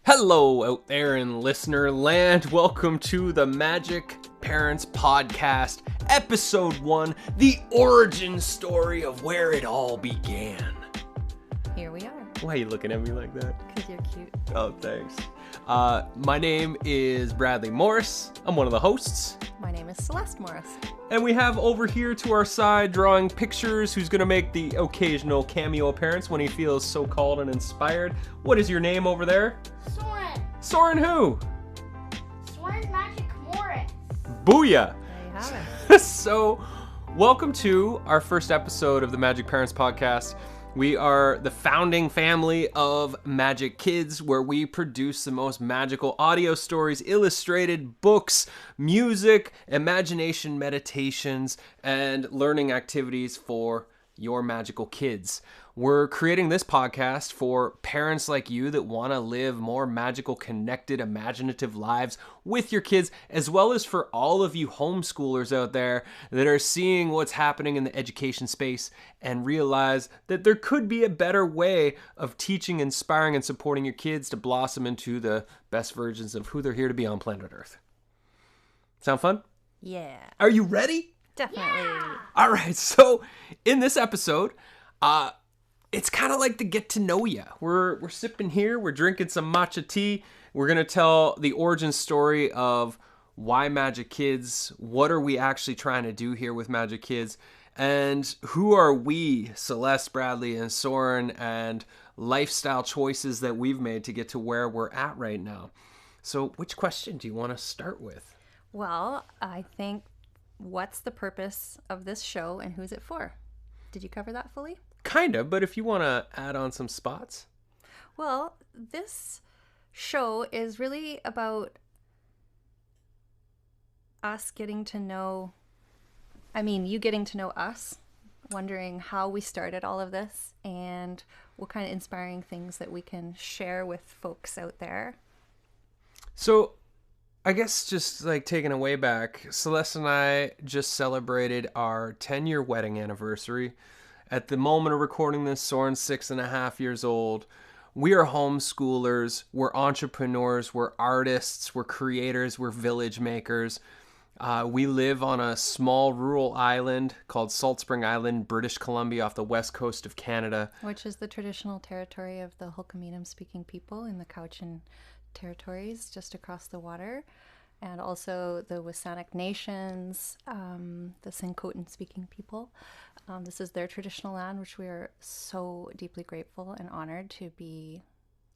Hello out there in listener land. Welcome to the Majik Parents Podcast, Episode 1, the origin story of where it all began. Here we are. Why are you looking at me like that? Because you're cute. Oh, thanks. My name is Bradley Morris. I'm one of the hosts. My name is Celeste Morris. And we have over here to our side drawing pictures who's going to make the occasional cameo appearance when he feels so called and inspired. What is your name over there? Soren. Soren who? Soren Majik Morris. Booyah! There you have it. So, welcome to our first episode of the Majik Parents Podcast. We are the founding family of Majik Kids, where we produce the most magical audio stories, illustrated books, music, imagination meditations, and learning activities for your magical kids. We're creating this podcast for parents like you that want to live more magical, connected, imaginative lives with your kids, as well as for all of you homeschoolers out there that are seeing what's happening in the education space and realize that there could be a better way of teaching, inspiring, and supporting your kids to blossom into the best versions of who they're here to be on planet Earth. Sound fun? Yeah. Are you ready? Definitely. Yeah. All right, so in this episode, it's kind of like the get to know ya. We're sipping here, we're drinking some matcha tea. We're going to tell the origin story of why Majik Kids, what are we actually trying to do here with Majik Kids, and who are we, Celeste, Bradley, and Soren, and lifestyle choices that we've made to get to where we're at right now. So which question do you want to start with? Well, I think, what's the purpose of this show and who's it for? Did you cover that fully? Kind of, but if you want to add on some spots. Well, this show is really about us getting to know, you getting to know us, wondering how we started all of this, and what kind of inspiring things that we can share with folks out there. So, I guess just like taking a way back, Celeste and I just celebrated our 10-year wedding anniversary. At the moment of recording this, Soren's 6.5 years old. We are homeschoolers, we're entrepreneurs, we're artists, we're creators, we're village makers. We live on a small rural island called Salt Spring Island, British Columbia, off the west coast of Canada. Which is the traditional territory of the Hulkaminam-speaking people in the Cowichan territories just across the water. And also the Wasanic Nations, the Sinkotan-speaking people. This is their traditional land, which we are so deeply grateful and honored to be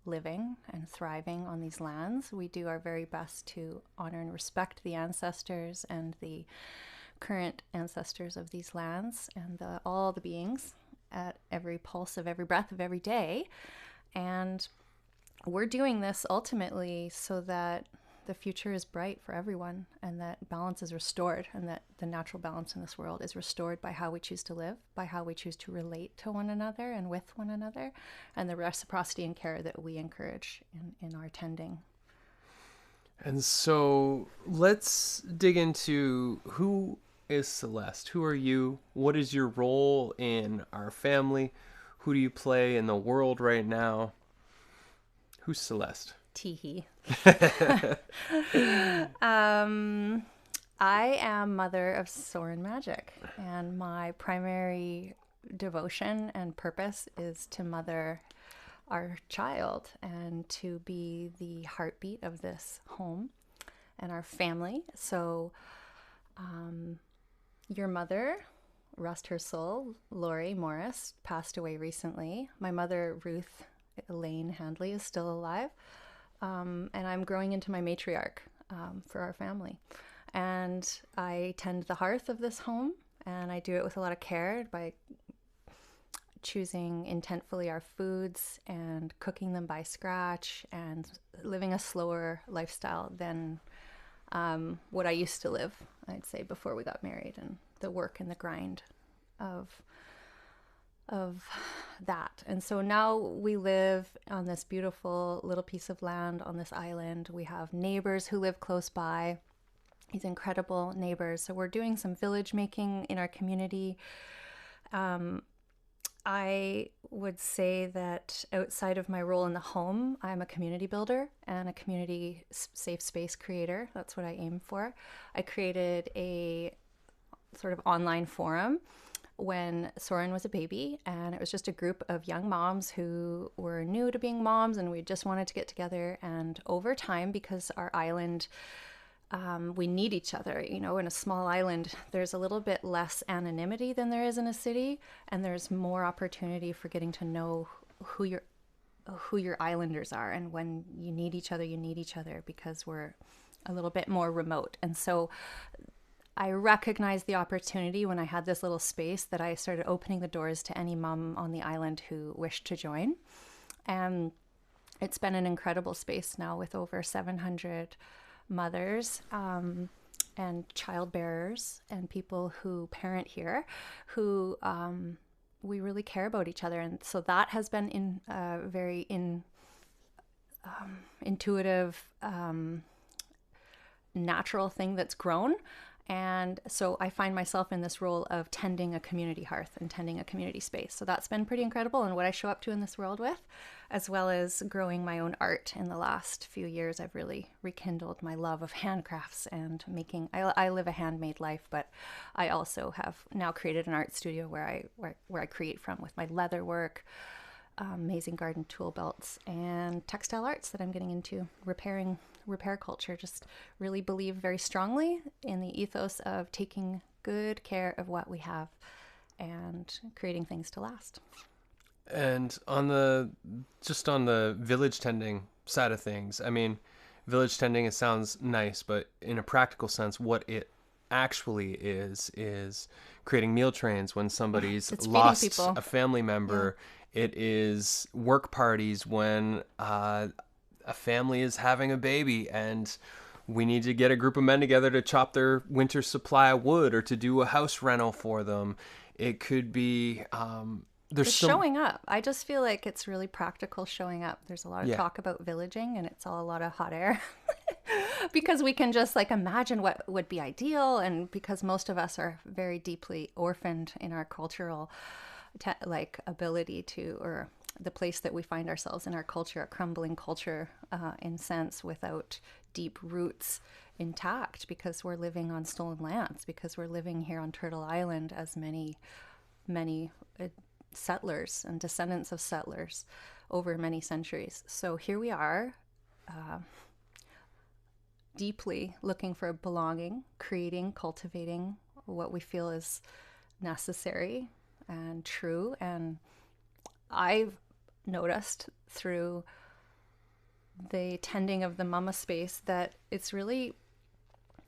living and thriving on these lands. We do our very best to honor and respect the ancestors and the current ancestors of these lands and all the beings at every pulse of every breath of every day. And we're doing this ultimately so that the future is bright for everyone and that balance is restored and that the natural balance in this world is restored by how we choose to live, by how we choose to relate to one another and with one another, and the reciprocity and care that we encourage in our tending. And so let's dig into who is Celeste? Who are you? What is your role in our family? Who do you play in the world right now? Who's Celeste? Teehee. I am mother of Soren Majik, and my primary devotion and purpose is to mother our child and to be the heartbeat of this home and our family. So your mother, rest her soul, Lori Morris, passed away recently. My mother, Ruth Elaine Handley, is still alive. And I'm growing into my matriarch for our family. And I tend the hearth of this home, and I do it with a lot of care by choosing intentfully our foods and cooking them by scratch and living a slower lifestyle than what I used to live, I'd say, before we got married, and the work and the grind of that. And so now we live on this beautiful little piece of land on this island. We have neighbors who live close by, these incredible neighbors. So we're doing some village making in our community. I would say that outside of my role in the home, I'm a community builder and a community safe space creator. That's what I aim for. I created a sort of online forum when Soren was a baby, and it was just a group of young moms who were new to being moms, and we just wanted to get together. And over time, because our island, we need each other. You know, in a small island, there's a little bit less anonymity than there is in a city, and there's more opportunity for getting to know who your islanders are. And when you need each other because we're a little bit more remote. And so I recognized the opportunity when I had this little space that I started opening the doors to any mom on the island who wished to join. And it's been an incredible space now with over 700 mothers and child bearers and people who parent here who we really care about each other. And so that has been very intuitive, natural thing that's grown. And so I find myself in this role of tending a community hearth and tending a community space. So that's been pretty incredible, and what I show up to in this world with, as well as growing my own art. In the last few years, I've really rekindled my love of handcrafts and making. I live a handmade life, but I also have now created an art studio where I create from with my leather work, amazing garden tool belts, and textile arts that I'm getting into, repair culture. Just really believe very strongly in the ethos of taking good care of what we have and creating things to last. And on the village tending side of things, I mean, village tending, it sounds nice, but in a practical sense, what it actually is creating meal trains when somebody's lost people. A family member. Yeah. It is work parties when a family is having a baby and we need to get a group of men together to chop their winter supply of wood or to do a house rental for them. It could be showing up. I just feel like it's really practical showing up. There's a lot of talk about villaging, and it's all a lot of hot air because we can just like imagine what would be ideal, and because most of us are very deeply orphaned in our cultural ability to, or the place that we find ourselves in our culture, a crumbling culture in sense, without deep roots intact, because we're living on stolen lands, because we're living here on Turtle Island as many settlers and descendants of settlers over many centuries. So here we are, deeply looking for belonging, creating, cultivating what we feel is necessary and true. And I've noticed through the tending of the mama space that it's really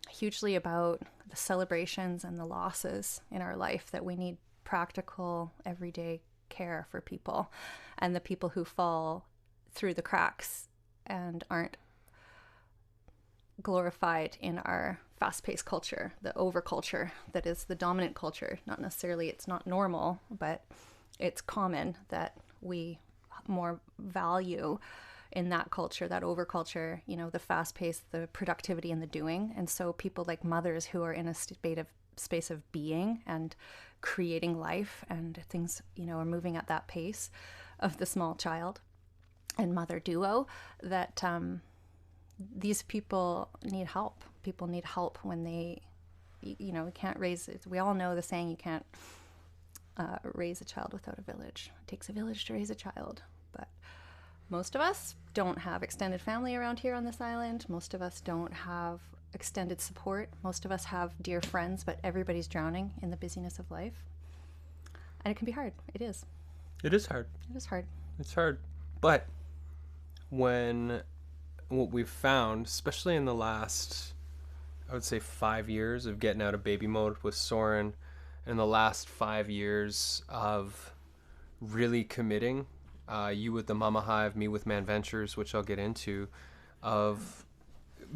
hugely about the celebrations and the losses in our life, that we need practical everyday care for people, and the people who fall through the cracks and aren't glorified in our fast-paced culture, the overculture that is the dominant culture. Not necessarily, it's not normal, but it's common that we more value in that culture, that overculture, you know, the fast-paced, the productivity and the doing. And so people like mothers who are in a space of being and creating life, and things, you know, are moving at that pace of the small child and mother duo, that these people need help. People need help when they, you know, we can't raise it. We all know the saying, you can't raise a child without a village. It takes a village to raise a child. But most of us don't have extended family around here on this island. Most of us don't have extended support. Most of us have dear friends, but everybody's drowning in the busyness of life. And it can be hard. It is. It is hard. It is hard. It's hard. But what we've found, especially in the last, I would say 5 years of getting out of baby mode with Soren, and the last 5 years of really committing, you with the Mama Hive, me with Man Ventures, which I'll get into, of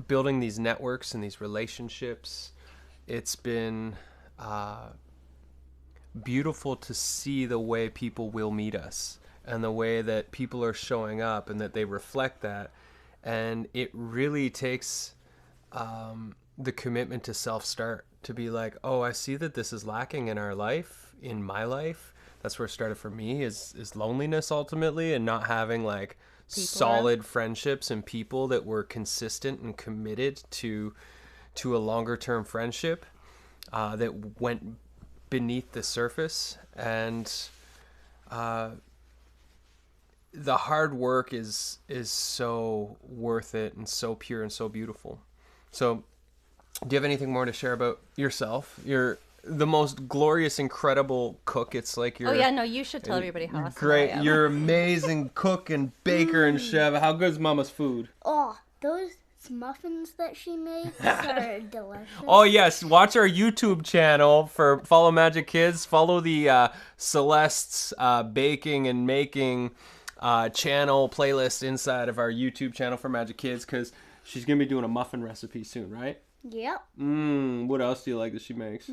building these networks and these relationships. It's been beautiful to see the way people will meet us and the way that people are showing up and that they reflect that. And it really takes the commitment to self-start, to be like, oh, I see that this is lacking in our life, in my life. that's where it started for me is loneliness ultimately, and not having like People solid friendships and people that were consistent and committed to a longer term friendship that went beneath the surface. And the hard work is so worth it and so pure and so beautiful. So do you have anything more to share about yourself? You're the most glorious, incredible cook. It's like you're... Oh yeah, no, you should tell everybody how awesome great. I am. You're amazing cook and baker and chef. How good is Mama's food? Oh, those muffins that she makes are delicious. Oh yes, watch our YouTube channel for follow Majik Kids. Follow the Celeste's baking and making channel playlist inside of our YouTube channel for Majik Kids, because she's gonna be doing a muffin recipe soon, right? Yep. What else do you like that she makes?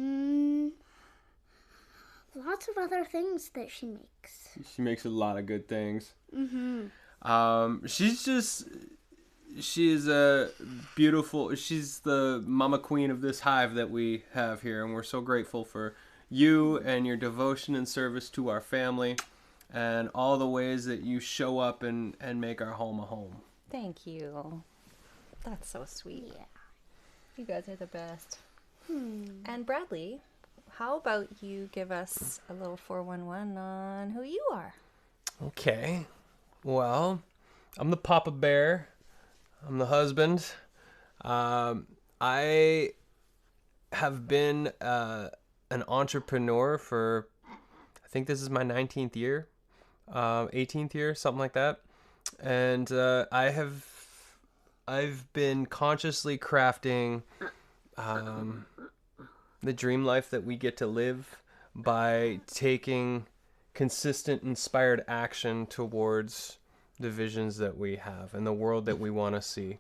Lots of other things that she makes. She makes a lot of good things. Mm-hmm. She's a beautiful, she's the mama queen of this hive that we have here, and we're so grateful for you and your devotion and service to our family and all the ways that you show up and make our home a home. Thank you. That's so sweet. Yeah. You guys are the best. And Bradley, how about you give us a little 411 on who you are? Okay. Well, I'm the Papa Bear. I'm the husband. I have been an entrepreneur for, I think this is my 19th year, 18th year, something like that. And I've been consciously crafting the dream life that we get to live by taking consistent, inspired action towards the visions that we have and the world that we want to see.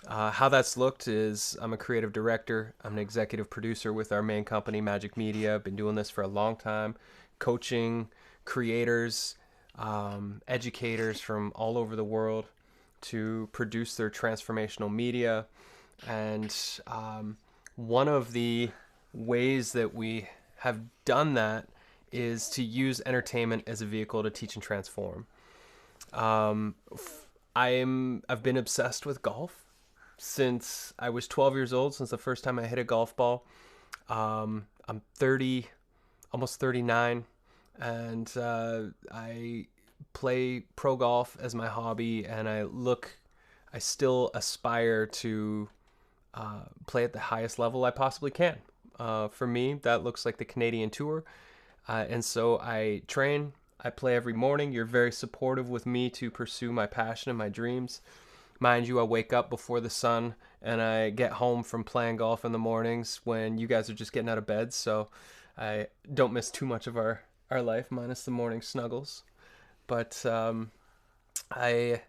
How that's looked is I'm a creative director. I'm an executive producer with our main company, Majik Media. I've been doing this for a long time, coaching creators, educators from all over the world to produce their transformational media. And one of the ways that we have done that is to use entertainment as a vehicle to teach and transform. I've been obsessed with golf since I was 12 years old, since the first time I hit a golf ball. I'm 30, almost 39, and I play pro golf as my hobby, and I still aspire to play at the highest level I possibly can. For me, that looks like the Canadian Tour. And so I train, I play every morning. You're very supportive with me to pursue my passion and my dreams. Mind you, I wake up before the sun, and I get home from playing golf in the mornings when you guys are just getting out of bed. So I don't miss too much of our life, minus the morning snuggles. But I'm a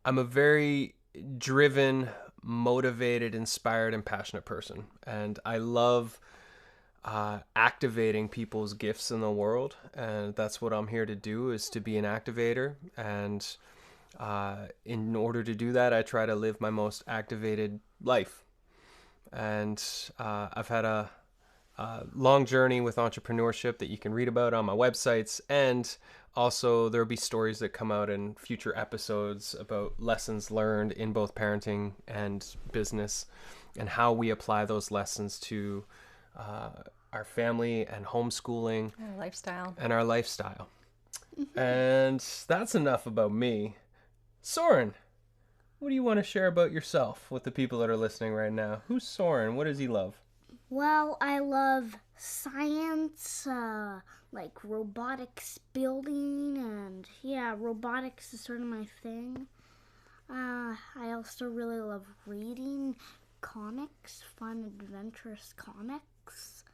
very driven, motivated, inspired, and passionate person. And I love activating people's gifts in the world, and that's what I'm here to do, is to be an activator. And in order to do that, I try to live my most activated life. And I've had a long journey with entrepreneurship that you can read about on my websites, and also there'll be stories that come out in future episodes about lessons learned in both parenting and business, and how we apply those lessons to our family and homeschooling and our lifestyle. And that's enough about me. Soren, what do you want to share about yourself with the people that are listening right now? Who's Soren? What does he love? Well, I love science, like robotics building, and yeah, robotics is sort of my thing. I also really love reading comics, fun, adventurous comics.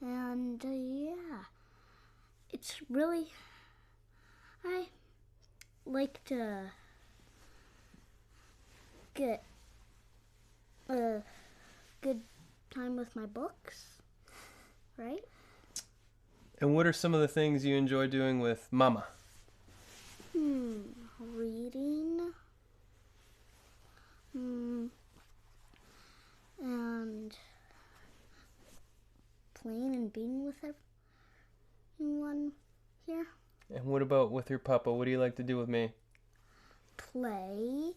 And yeah, it's really, I like to get a good time with my books, right? And what are some of the things you enjoy doing with Mama? Reading. And playing and being with her. one here. And what about with your papa? What do you like to do with me? Play.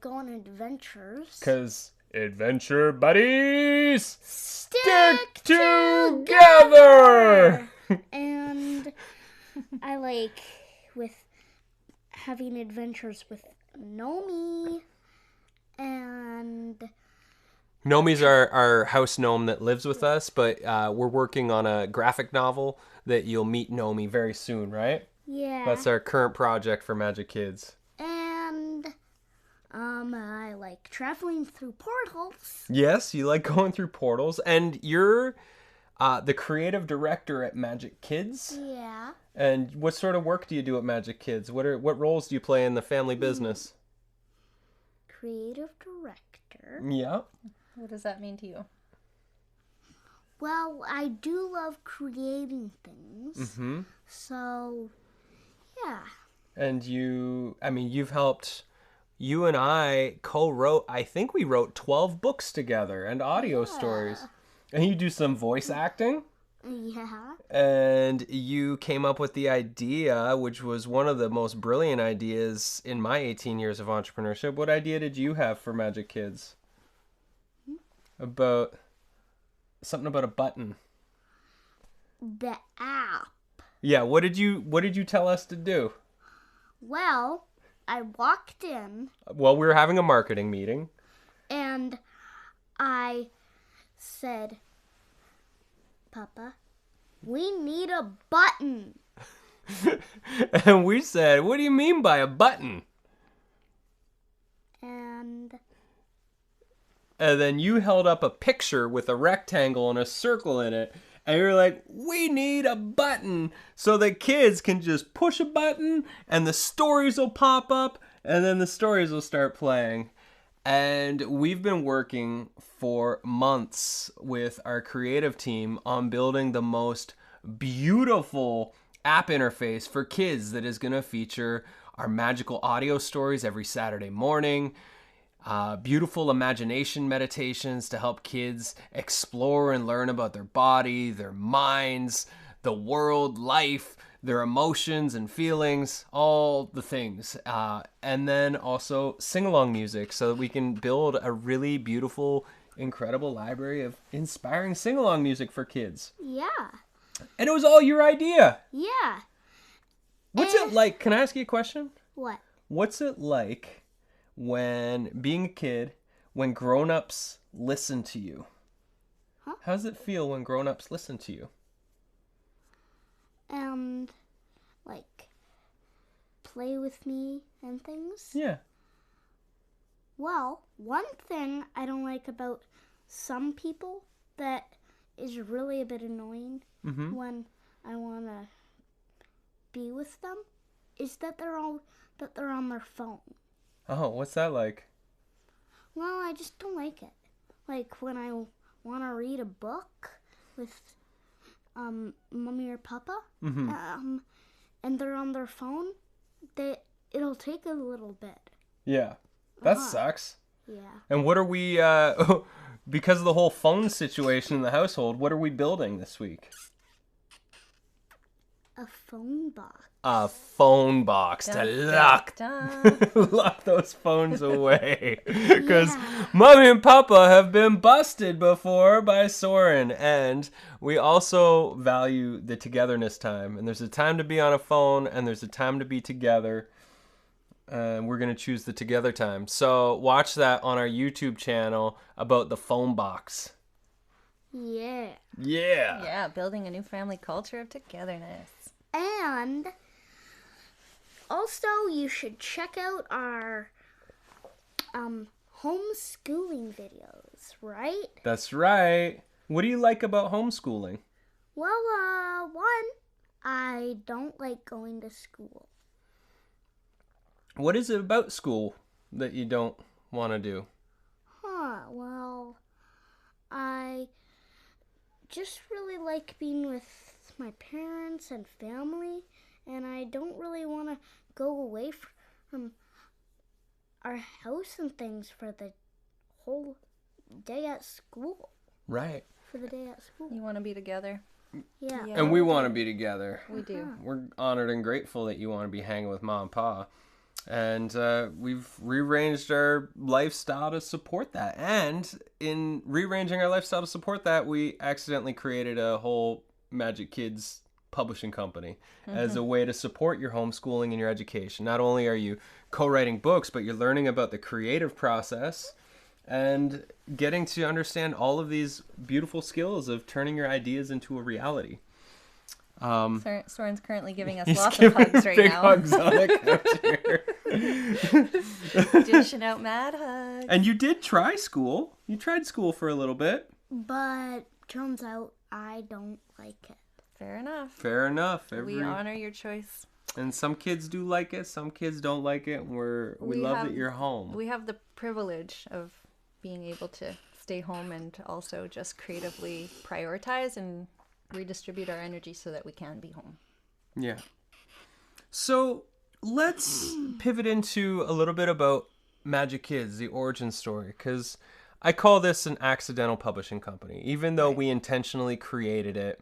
Go on adventures. 'Cause adventure buddies Stick together! And I like with having adventures with Nomi. And Nomi's our house gnome that lives with us, but we're working on a graphic novel that you'll meet Nomi very soon, right? yeah. That's our current project for Majik Kids. And I like traveling through portals. Yes, you like going through portals, and you're the creative director at Majik Kids. Yeah. And what sort of work do you do at Majik Kids? What roles do you play in the family business? Creative director. Yeah. What does that mean to you? Well, I do love creating things. Mm-hmm. So, yeah. And you've helped. You and I co-wrote. I think we wrote 12 books together and audio stories. And you do some voice acting. Yeah. And you came up with the idea, which was one of the most brilliant ideas in my 18 years of entrepreneurship. What idea did you have for Majik Kids? About something about a button. The app. Yeah, what did you tell us to do? Well, I walked in Well, we were having a marketing meeting. and I said, Papa, we need a button. And we said, what do you mean by a button? And And then you held up a picture with a rectangle and a circle in it. And you're like, we need a button so that kids can just push a button and the stories will pop up and then the stories will start playing. And we've been working for months with our creative team on building the most beautiful app interface for kids that is going to feature our magical audio stories every Saturday morning. Beautiful imagination meditations to help kids explore and learn about their body, their minds, the world, life, their emotions and feelings, all the things. And then also sing-along music so that we can build a really beautiful, incredible library of inspiring sing-along music for kids. yeah. And it was all your idea. Yeah. What's it like? Can I ask you a question? What? What's it like when being a kid, when grown-ups listen to you? Huh? How does it feel when grown-ups listen to you? And like play with me and things? Yeah. Well, one thing I don't like about some people that is really a bit annoying Mm-hmm. when I want to be with them is that they're on their phone. Oh, what's that like? Well, I just don't like it. Like when I want to read a book with mommy or papa, Mm-hmm. and they're on their phone, it'll take a little bit. Yeah. That Uh-huh. sucks. Yeah. And what are we, because of the whole phone situation in the household, what are we building this week? A phone box. A phone box to lock lock those phones away. Because Yeah. Mommy and Papa have been busted before by Soren. And we also value the togetherness time. And there's a time to be on a phone and there's a time to be together. And we're going to choose the together time. So watch that on our YouTube channel about the phone box. Yeah. Yeah. Yeah, building a new family culture of togetherness. And also, you should check out our homeschooling videos, right? That's right. What do you like about homeschooling? Well, one, I don't like going to school. What is it about school that you don't want to do? Well, I just really like being with my parents and family, and I don't really want to go away from our house and things for the whole day at school. Right. For the day at school. You want to be together. Yeah. Yeah. And we want to be together. We do. We're honored and grateful that you want to be hanging with Mom and Pa. And we've rearranged our lifestyle to support that. And in rearranging our lifestyle to support that, we accidentally created a whole Majik Kids publishing company as a way to support your homeschooling and your education. Not only are you co-writing books, but you're learning about the creative process and getting to understand all of these beautiful skills of turning your ideas into a reality. Soren's currently giving us He's lots of giving hugs right big now. hugs on the couch here. Dishing out mad hugs. And you did try school. You tried school for a little bit. But turns out I don't like it. Fair enough. Fair enough. We honor your choice. And some kids do like it. Some kids don't like it. We love that you're home. We have the privilege of being able to stay home and also just creatively prioritize and redistribute our energy so that we can be home. Yeah. So let's pivot into a little bit about Majik Kids, the origin story, because I call this an accidental publishing company. Even though we intentionally created it,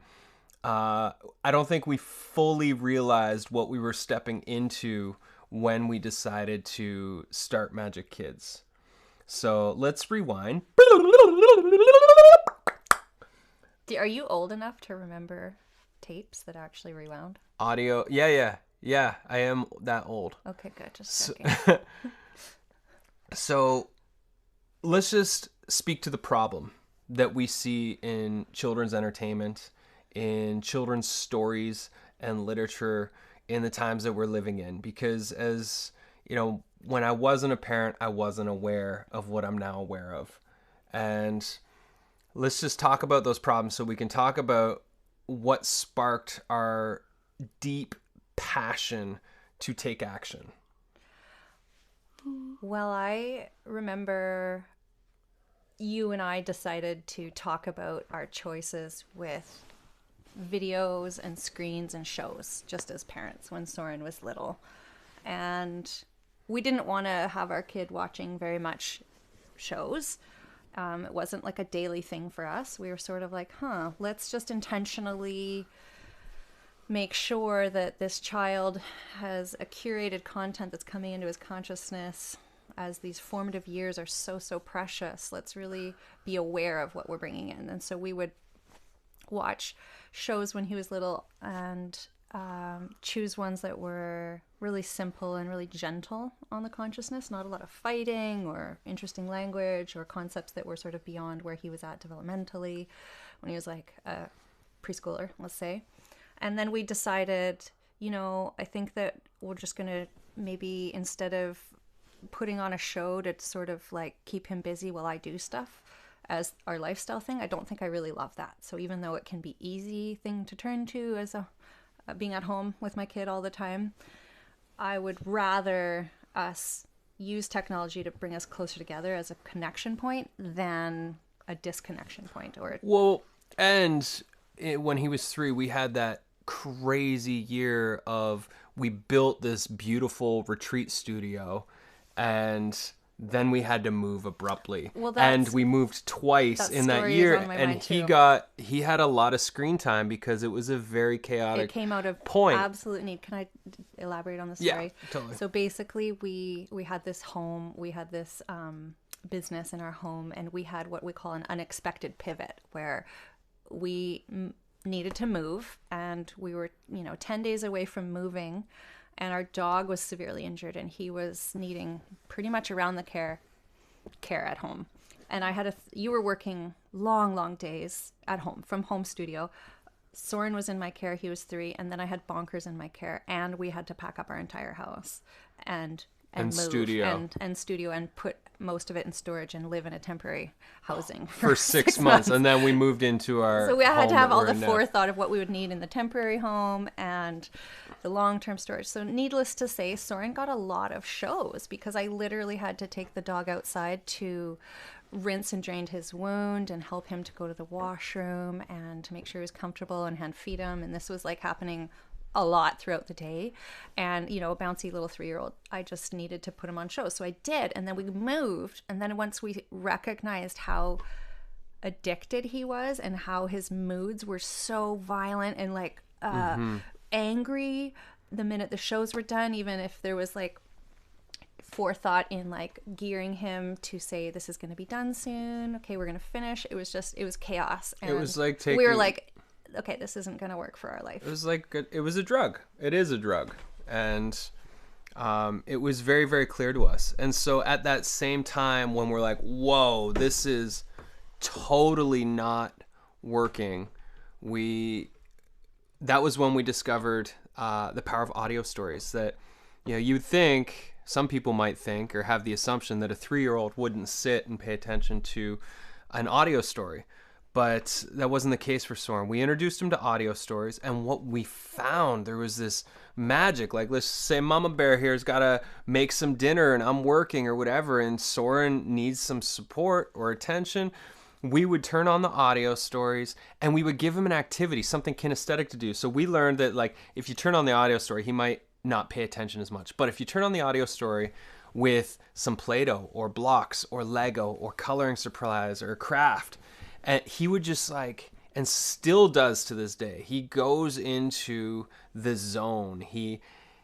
I don't think we fully realized what we were stepping into when we decided to start Majik Kids. So let's rewind. Are you old enough to remember tapes that actually rewound? Audio. Yeah. I am that old. Okay, good. Just checking. So let's just speak to the problem that we see in children's entertainment, in children's stories and literature in the times that we're living in. Because as you know, when I wasn't a parent, I wasn't aware of what I'm now aware of. And let's just talk about those problems so we can talk about what sparked our deep passion to take action. Well, I remember you and I decided to talk about our choices with videos and screens and shows just as parents when Soren was little. And we didn't want to have our kid watching very much shows. It wasn't like a daily thing for us. We were sort of like, let's just intentionally make sure that this child has a curated content that's coming into his consciousness as these formative years are so precious. Let's really be aware of what we're bringing in. And so we would watch shows when he was little and choose ones that were really simple and really gentle on the consciousness, not a lot of fighting or interesting language or concepts that were sort of beyond where he was at developmentally when he was like a preschooler, let's say. And then we decided, I think that we're just going to maybe, instead of putting on a show to sort of like keep him busy while I do stuff as our lifestyle thing, I don't think I really love that. So even though it can be easy thing to turn to as being at home with my kid all the time, I would rather us use technology to bring us closer together as a connection point than a disconnection point. When he was 3, we had that crazy year of we built this beautiful retreat studio and then we had to move abruptly. And we moved twice in that year, and he had a lot of screen time because it was a very chaotic It came out of point. Absolute need. Can I elaborate on the story? Yeah, totally. So basically we had this home, we had this business in our home, and we had what we call an unexpected pivot where we needed to move, and we were 10 days away from moving, and our dog was severely injured and he was needing pretty much around the care at home. And I had you were working long days at home from home studio. Soren was in my care, he was 3, and then I had Bonkers in my care, and we had to pack up our entire house and move studio and put most of it in storage and live in a temporary housing for 6 months. And then we moved into our So we had to have all the now. forethought of what we would need in the temporary home and the long-term storage. So needless to say, Soren got a lot of shows because I literally had to take the dog outside to rinse and drain his wound and help him to go to the washroom and to make sure he was comfortable and hand feed him. And this was like happening a lot throughout the day. And, a bouncy little 3-year-old, I just needed to put him on shows. So I did. And then we moved. And then once we recognized how addicted he was and how his moods were so violent and like angry the minute the shows were done, even if there was like forethought in like gearing him to say this is going to be done soon, okay, we're going to finish. It was chaos, and It was like we were like, okay, this isn't going to work for our life. It was like it was a drug. It is a drug, and it was very, very clear to us. And so at that same time, when we're like, whoa, this is totally not working, that was when we discovered the power of audio stories. That, you know, you'd think, some people might think or have the assumption that a 3-year-old wouldn't sit and pay attention to an audio story. But that wasn't the case for Soren. We introduced him to audio stories, and what we found, there was this magic. Like, let's say Mama Bear here's got to make some dinner and I'm working or whatever, and Soren needs some support or attention. We would turn on the audio stories and we would give him an activity, something kinesthetic to do. So we learned that, like, if you turn on the audio story, he might not pay attention as much. But if you turn on the audio story with some Play-Doh or blocks or Lego or coloring supplies or craft, and he would just like, and still does to this day, he goes into the zone.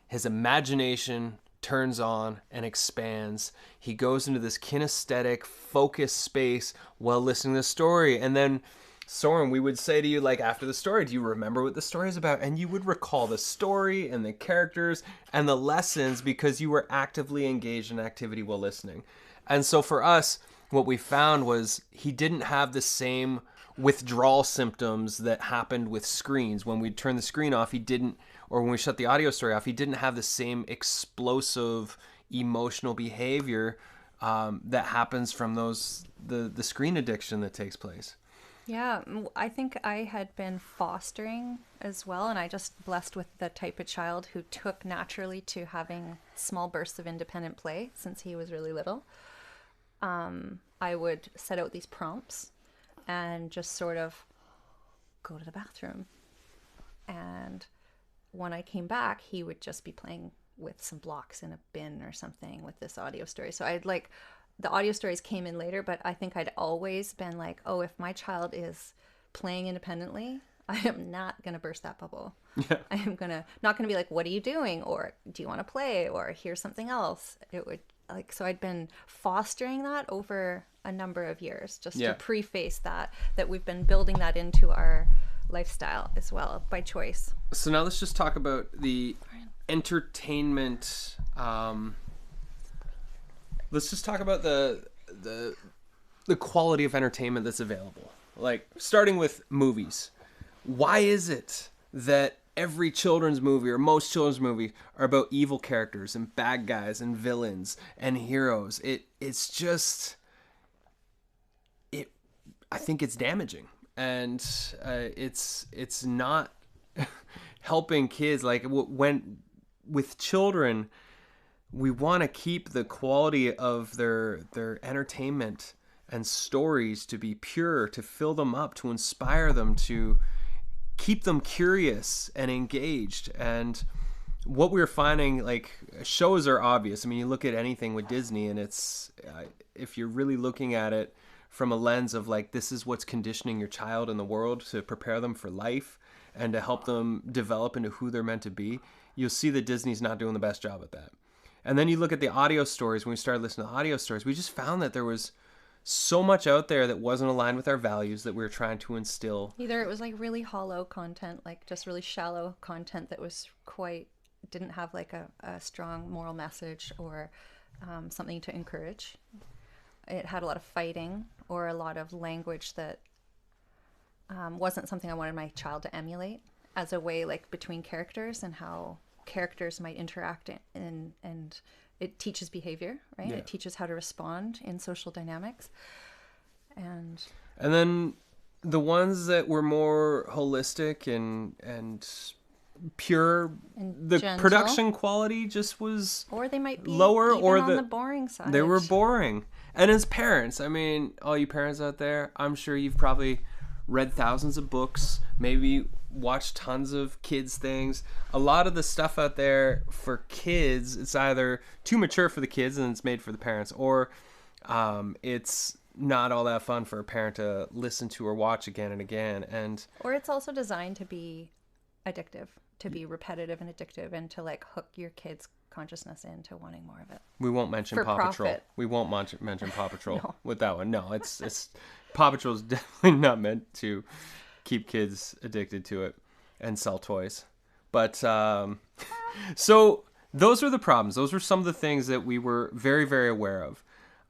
His imagination turns on and expands. He goes into this kinesthetic, focused space while listening to the story. And then, Soren, we would say to you, like, after the story, do you remember what the story is about? And you would recall the story and the characters and the lessons because you were actively engaged in activity while listening. And so for us, what we found was he didn't have the same withdrawal symptoms that happened with screens. When we turn the screen off, he didn't, or when we shut the audio story off, he didn't have the same explosive emotional behavior that happens from the screen addiction that takes place. Yeah, I think I had been fostering as well, and I just blessed with the type of child who took naturally to having small bursts of independent play since he was really little. I would set out these prompts and just sort of go to the bathroom. And when I came back, he would just be playing with some blocks in a bin or something with this audio story. So I'd like, the audio stories came in later, but I think I'd always been like, oh, if my child is playing independently, I am not going to burst that bubble. Yeah. I am not going to be like, what are you doing? Or do you want to play? Or here's something else. It would like, so I'd been fostering that over a number of years just to preface that we've been building that into our lifestyle as well by choice. So now let's just talk about the entertainment. Let's just talk about the quality of entertainment that's available. Like, starting with movies. Why is it that every children's movie or most children's movies are about evil characters and bad guys and villains and heroes? It's just, I think it's damaging, and it's not helping kids. Like, when with children, we want to keep the quality of their entertainment and stories to be pure, to fill them up, to inspire them, to keep them curious and engaged. And what we're finding, like, shows are obvious. I mean, you look at anything with Disney, and it's if you're really looking at it from a lens of like, this is what's conditioning your child in the world to prepare them for life and to help them develop into who they're meant to be, you'll see that Disney's not doing the best job at that. And then you look at the audio stories. When we started listening to audio stories, we just found that there was so much out there that wasn't aligned with our values that we were trying to instill. Either it was like really hollow content, like just really shallow content that was didn't have like a strong moral message or something to encourage. It had a lot of fighting or a lot of language that wasn't something I wanted my child to emulate as a way, like, between characters and how characters might interact and it teaches behavior, right? Yeah. It teaches how to respond in social dynamics. And then the ones that were more holistic and pure, and the gentle, production quality just was, or they might be lower, even or on the boring side. They were boring. And as parents, I mean, all you parents out there, I'm sure you've probably read thousands of books, maybe watched tons of kids things. A lot of the stuff out there for kids, it's either too mature for the kids and it's made for the parents, or it's not all that fun for a parent to listen to or watch again and again. And Or it's also designed to be addictive, to be repetitive and addictive, and to like hook your kids' consciousness into wanting more of it. we won't mention For Paw Patrol. profit. We won't mention Paw Patrol No. with that one. No, it's Paw Patrol is definitely not meant to keep kids addicted to it and sell toys. But so those were the problems. Those were some of the things that we were very, very aware of.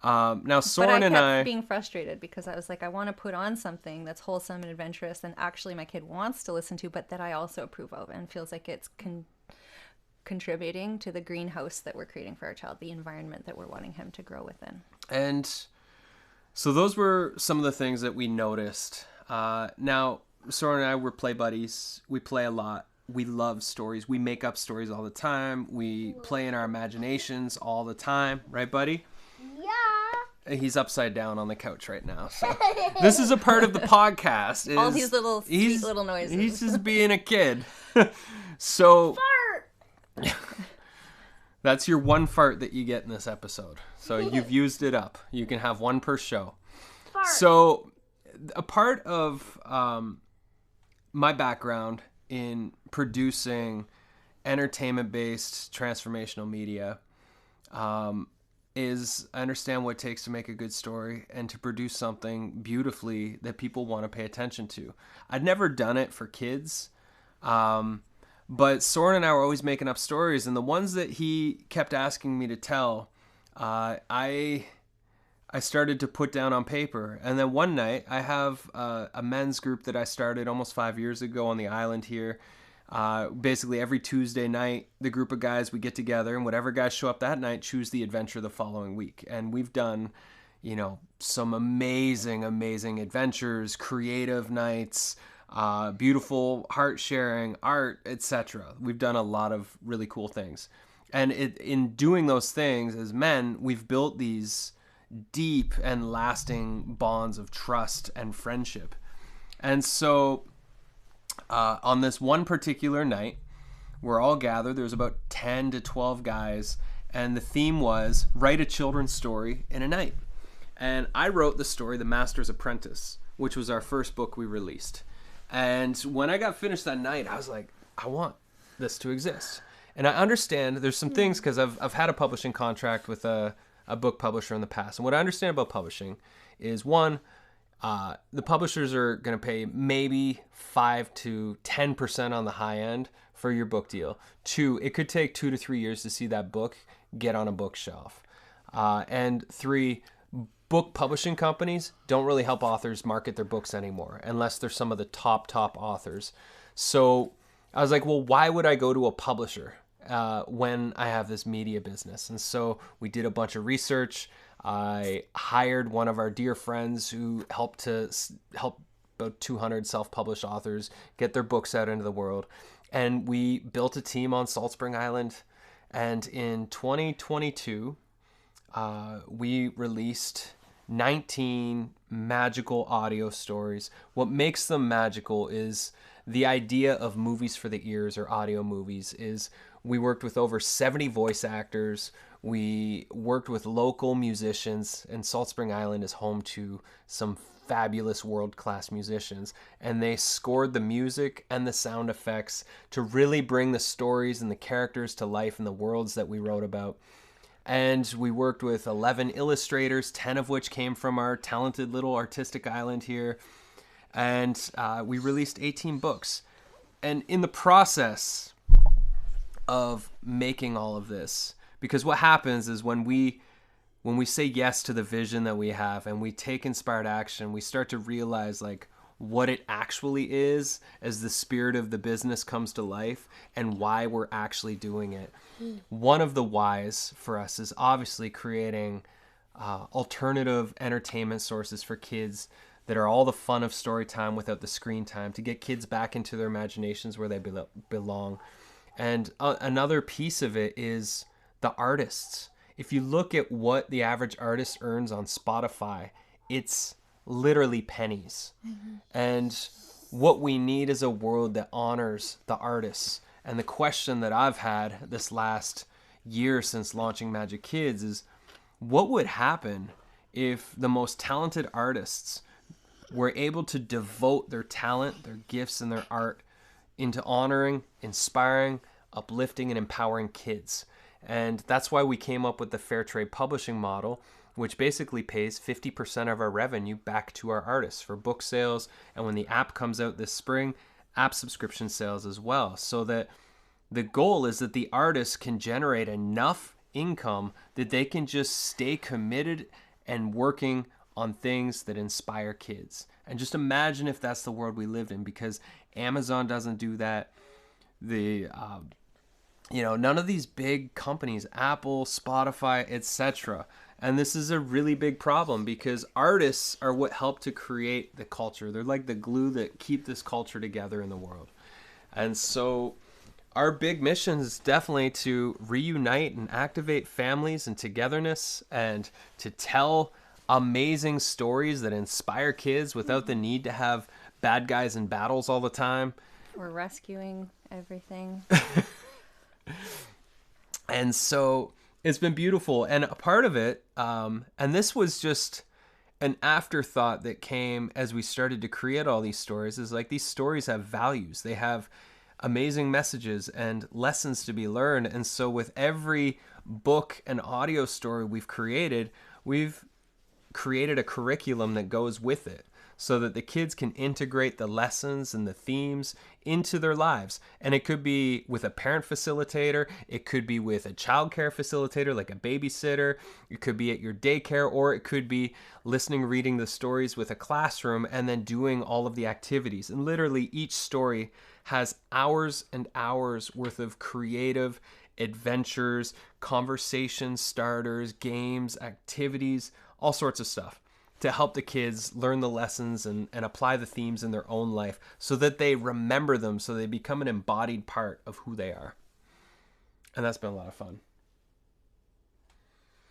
Now, Soren and But I I kept being frustrated because I was like, I want to put on something that's wholesome and adventurous and actually my kid wants to listen to, but that I also approve of and feels like it's contributing to the greenhouse that we're creating for our child, the environment that we're wanting him to grow within. And so those were some of the things that we noticed. Now, Soren and I were play buddies. We play a lot. We love stories. We make up stories all the time. We play in our imaginations all the time. Right, buddy? Yeah. He's upside down on the couch right now. So this is a part of the podcast. All these little sweet little noises. He's just being a kid. So Fart. that's your one fart that you get in this episode. So you've used it up. You can have one per show. Fart. So a part of my background in producing entertainment-based transformational media is I understand what it takes to make a good story and to produce something beautifully that people want to pay attention to. I'd never done it for kids, but Soren and I were always making up stories, and the ones that he kept asking me to tell, I started to put down on paper. And then one night, I have a men's group that I started almost 5 years ago on the island here. Basically, every Tuesday night, the group of guys, we get together, and whatever guys show up that night, choose the adventure the following week. And we've done, some amazing, amazing adventures, creative nights, beautiful heart sharing, art, etc. We've done a lot of really cool things. And in doing those things as men, we've built these deep and lasting bonds of trust and friendship. And so on this one particular night, we're all gathered. There's about 10 to 12 guys, and the theme was write a children's story in a night. And I wrote the story, The Master's Apprentice, which was our first book we released. And when I got finished that night, I was like, I want this to exist. And I understand there's some things, because I've had a publishing contract with a book publisher in the past. And what I understand about publishing is, one, the publishers are going to pay maybe 5 to 10% on the high end for your book deal. Two, it could take 2 to 3 years to see that book get on a bookshelf. And three, book publishing companies don't really help authors market their books anymore unless they're some of the top authors. So I was like, well, why would I go to a publisher when I have this media business? And so we did a bunch of research. I hired one of our dear friends who help about 200 self-published authors get their books out into the world. And we built a team on Salt Spring Island. And in 2022, we released 19 magical audio stories. What makes them magical is the idea of movies for the ears, or audio movies, is we worked with over 70 voice actors. We worked with local musicians, and Salt Spring Island is home to some fabulous world-class musicians, and they scored the music and the sound effects to really bring the stories and the characters to life in the worlds that we wrote about. And we worked with 11 illustrators, 10 of which came from our talented little artistic island here. And we released 18 books. And in the process of making all of this, because what happens is when we say yes to the vision that we have and we take inspired action, we start to realize like what it actually is as the spirit of the business comes to life and why we're actually doing it. One of the whys for us is obviously creating alternative entertainment sources for kids that are all the fun of story time without the screen time, to get kids back into their imaginations where they belong. And another piece of it is the artists. If you look at what the average artist earns on Spotify, it's literally pennies. Mm-hmm. And what we need is a world that honors the artists. And the question that I've had this last year since launching Majik Kids is, what would happen if the most talented artists were able to devote their talent, their gifts, and their art into honoring, inspiring, uplifting, and empowering kids. And that's why we came up with the fair trade publishing model, which basically pays 50% of our revenue back to our artists for book sales. And when the app comes out this spring, app subscription sales as well. So that the goal is that the artists can generate enough income that they can just stay committed and working on things that inspire kids. And just imagine if that's the world we lived in, because Amazon doesn't do that. None of these big companies, Apple, Spotify, etc. And this is a really big problem because artists are what help to create the culture. They're like the glue that keep this culture together in the world. And so our big mission is definitely to reunite and activate families and togetherness, and to tell amazing stories that inspire kids without the need to have bad guys in battles all the time. We're rescuing everything. And so it's been beautiful. And a part of it, and this was just an afterthought that came as we started to create all these stories, is like these stories have values. They have amazing messages and lessons to be learned. And so with every book and audio story we've created a curriculum that goes with it, so that the kids can integrate the lessons and the themes into their lives. And it could be with a parent facilitator, it could be with a childcare facilitator like a babysitter, it could be at your daycare, or it could be listening, reading the stories with a classroom, and then doing all of the activities. And literally each story has hours and hours worth of creative adventures, conversation starters, games, activities, all sorts of stuff to help the kids learn the lessons and apply the themes in their own life, so that they remember them, so they become an embodied part of who they are. And that's been a lot of fun.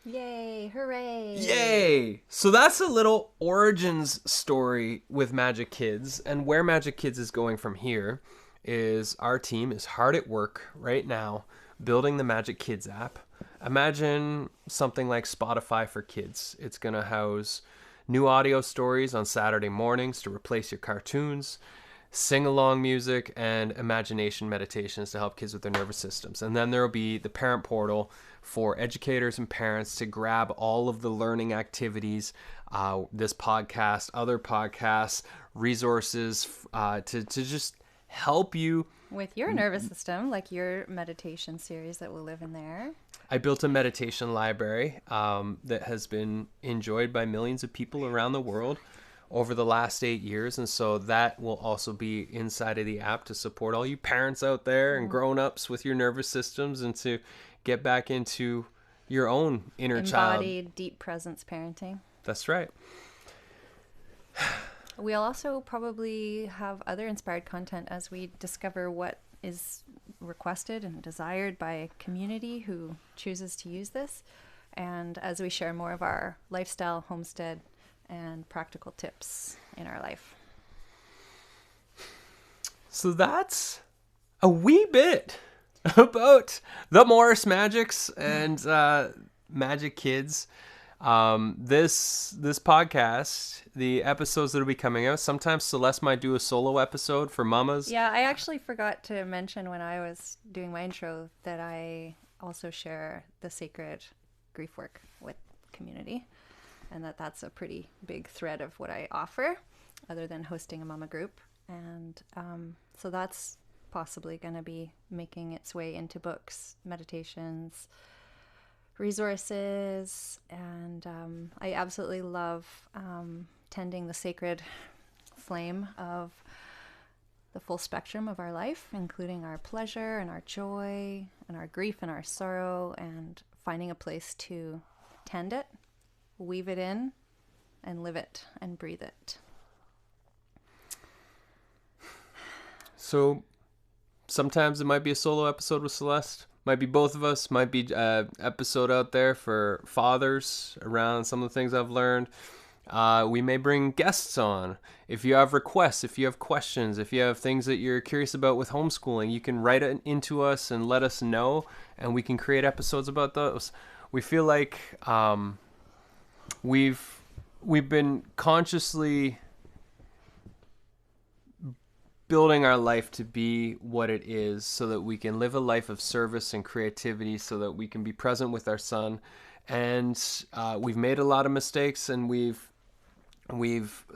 Yay, hooray. Yay! So that's a little origins story with Majik Kids. And where Majik Kids is going from here is our team is hard at work right now building the Majik Kids app. Imagine something like Spotify for kids. It's going to house new audio stories on Saturday mornings to replace your cartoons, sing-along music, and imagination meditations to help kids with their nervous systems. And then there will be the parent portal for educators and parents to grab all of the learning activities, this podcast, other podcasts, resources to just help you with your nervous system, like your meditation series that will live in there. I built a meditation library that has been enjoyed by millions of people around the world over the last 8 years. And so that will also be inside of the app to support all you parents out there and grown-ups with your nervous systems, and to get back into your own inner child. Embodied, deep presence parenting. That's right. We'll also probably have other inspired content as we discover what is requested and desired by a community who chooses to use this, and as we share more of our lifestyle, homestead, and practical tips in our life. So that's a wee bit about the Morris Magics and Majik Kids. This podcast, the episodes that will be coming out, sometimes Celeste might do a solo episode for mamas. Yeah, I actually forgot to mention when I was doing my intro that I also share the sacred grief work with community, and that's a pretty big thread of what I offer, other than hosting a mama group. And so that's possibly going to be making its way into books, meditations, resources, and I absolutely love tending the sacred flame of the full spectrum of our life, including our pleasure and our joy and our grief and our sorrow, and finding a place to tend it, weave it in, and live it and breathe it. So sometimes it might be a solo episode with Celeste. Might be both of us. Might be an episode out there for fathers around some of the things I've learned. We may bring guests on. If you have requests, if you have questions, if you have things that you're curious about with homeschooling, you can write it into us and let us know, and we can create episodes about those. We feel like we've been consciously building our life to be what it is so that we can live a life of service and creativity, so that we can be present with our son. And we've made a lot of mistakes, and we've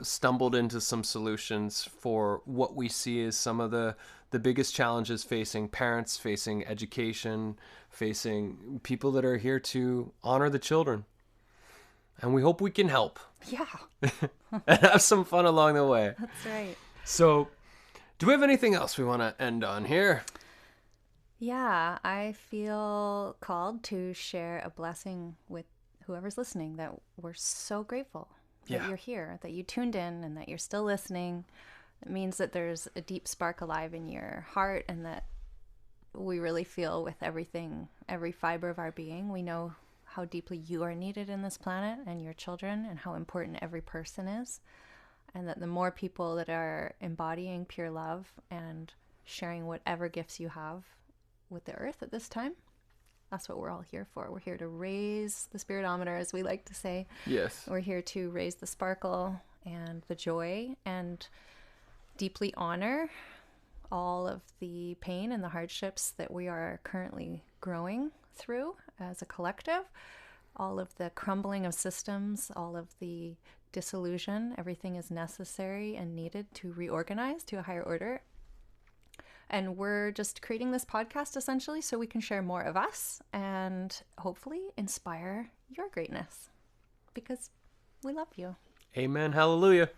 stumbled into some solutions for what we see as some of the biggest challenges facing parents, facing education, facing people that are here to honor the children. And we hope we can help. Yeah. And have some fun along the way. That's right. So, do we have anything else we want to end on here? Yeah, I feel called to share a blessing with whoever's listening, that we're so grateful that you're here, that you tuned in, and that you're still listening. It means that there's a deep spark alive in your heart, and that we really feel with everything, every fiber of our being. We know how deeply you are needed in this planet and your children, and how important every person is. And that the more people that are embodying pure love and sharing whatever gifts you have with the earth at this time, that's what we're all here for. We're here to raise the spiritometer, as we like to say. Yes. We're here to raise the sparkle and the joy, and deeply honor all of the pain and the hardships that we are currently growing through as a collective, all of the crumbling of systems, all of the disillusion. Everything is necessary and needed to reorganize to a higher order. And we're just creating this podcast essentially so we can share more of us and hopefully inspire your greatness, because we love you. Amen. Hallelujah.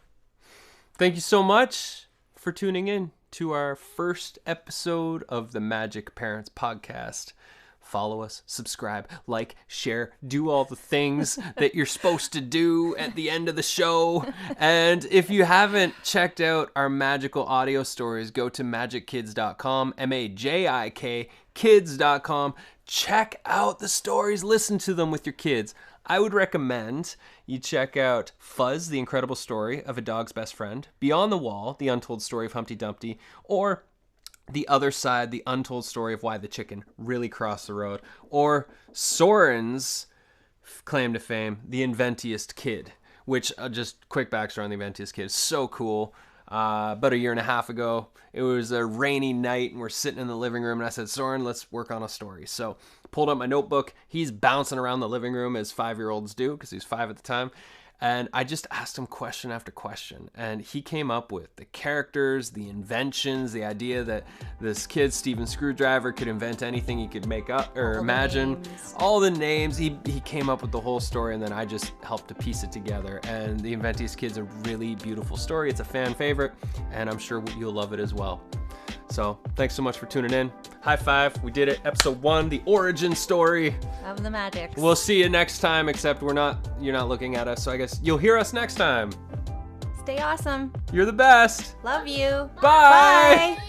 Thank you so much for tuning in to our first episode of the Majik Parents Podcast. Follow us, subscribe, like, share, do all the things that you're supposed to do at the end of the show. And if you haven't checked out our magical audio stories, go to majikkids.com, MAJIK kids.com. Check out the stories, listen to them with your kids. I would recommend you check out Fuzz, the incredible story of a dog's best friend, Beyond the Wall, the untold story of Humpty Dumpty, or The Other Side, the untold story of why the chicken really crossed the road, or Soren's claim to fame, The Inventiest Kid, which just quick backstory on The Inventiest Kid is so cool. About a year and a half ago, it was a rainy night and we're sitting in the living room and I said, Soren, let's work on a story. So pulled up my notebook. He's bouncing around the living room as 5-year-olds do, because he was 5 at the time. And I just asked him question after question, and he came up with the characters, the inventions, the idea that this kid, Steven Screwdriver, could invent anything he could make up or imagine. All the names. He came up with the whole story, and then I just helped to piece it together. And The Inventiest Kid's a really beautiful story. It's a fan favorite, and I'm sure you'll love it as well. So thanks so much for tuning in. High five. We did it. Episode 1, the origin story Of the Majiks. We'll see you next time, except you're not looking at us, so I guess you'll hear us next time. Stay awesome. You're the best. Love you. Bye. Bye.